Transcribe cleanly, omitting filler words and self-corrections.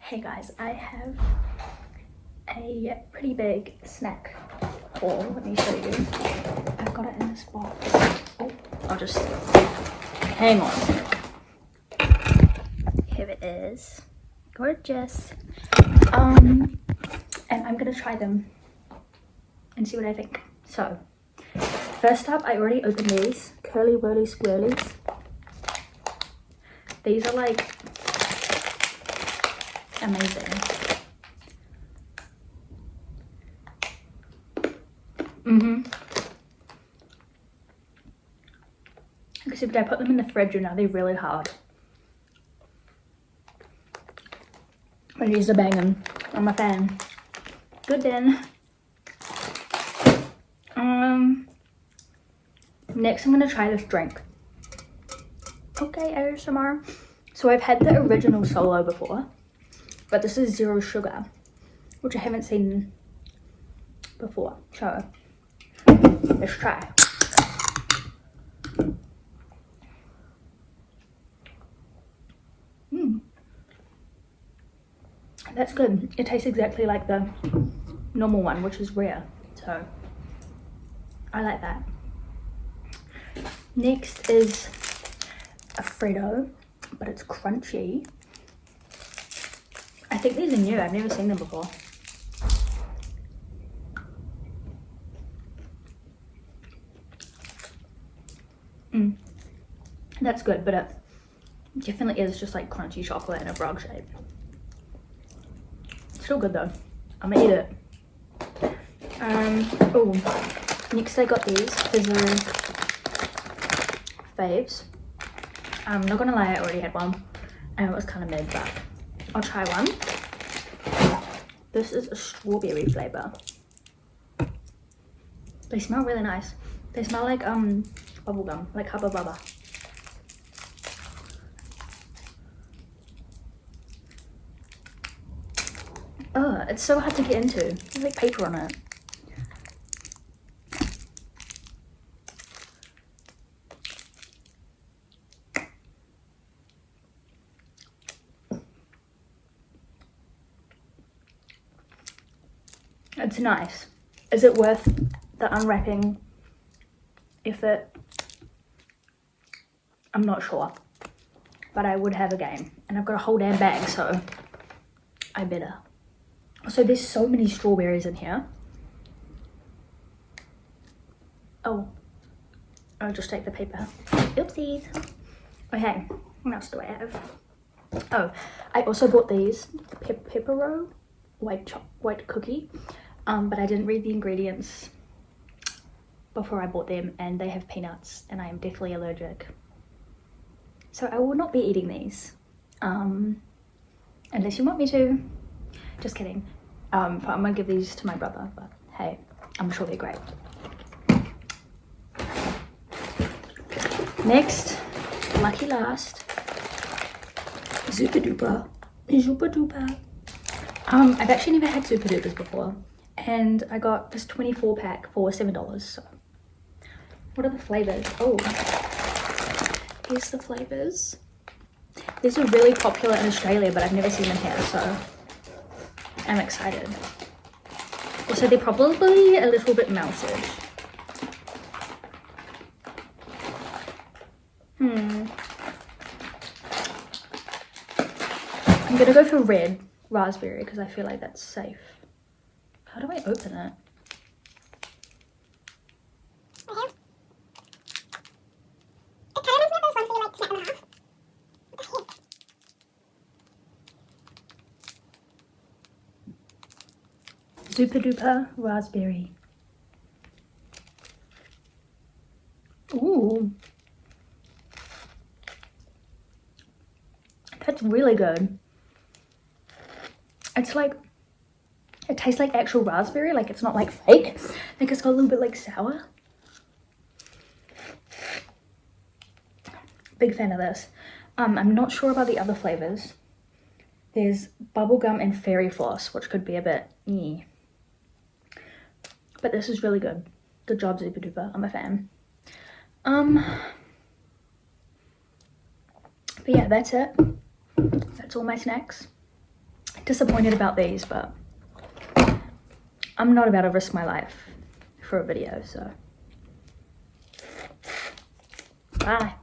Hey guys, I have a pretty big snack haul. Let me show you. I've got it in this box. Oh, I'll just hang on a sec. Here it is. Gorgeous. And I'm gonna try them and see what I think. So, first up, I already opened these Curly Wurly Squirlies. These are like amazing. Except I put them in the fridge and now they're really hard. But these are banging. I'm a fan. Good then. Next I'm gonna try this drink. Okay, ASMR. So I've had the original Solo before, but this is zero sugar, which I haven't seen before. So let's try. That's good. It tastes exactly like the normal one, which is rare. So I like that. Next is a Freddo, but it's crunchy. I think these are new. I've never seen them before. That's good, but it definitely is just like crunchy chocolate in a frog shape. Still good though. I'm gonna eat it. Oh, next I got these Fizzo faves. I'm not gonna lie, I already had one and it was kind of mid, but I'll try one. This is a strawberry flavor. They smell really nice. They smell like bubblegum, like Hubba Bubba. Oh, it's so hard to get into. There's like paper on it. It's nice. Is it worth the unwrapping effort? I'm not sure, but I would have a game, and I've got a whole damn bag, so I better. So there's so many strawberries in here. Oh, I'll just take the paper. Oopsies. Okay, what else do I have? Oh, I also bought these Pepero white cookie, but I didn't read the ingredients before I bought them, and they have peanuts, and I am definitely allergic. So I will not be eating these, unless you want me to. Just kidding. I'm gonna give these to my brother, but hey, I'm sure they're great. Next, lucky last, Zupa Duper. Zupa Duper. I've actually never had Zupa Dupers before, and I got this 24 pack for $7. So, what are the flavors? Oh, here's the flavors. These are really popular in Australia, but I've never seen them here, so I'm excited. Also, they're probably a little bit melted. I'm gonna go for red raspberry because I feel like that's safe. How do I open it? Zupa Duper raspberry. Ooh, that's really good. It's like, it tastes like actual raspberry, like it's not like fake. Like it's got a little bit like sour. Big fan of this. I'm not sure about the other flavors. There's bubblegum and fairy floss, which could be a bit but this is really good. Good job, Zupa Duper. I'm a fan. But yeah, that's it. That's all my snacks. disappointed about these, but I'm not about to risk my life for a video, so bye.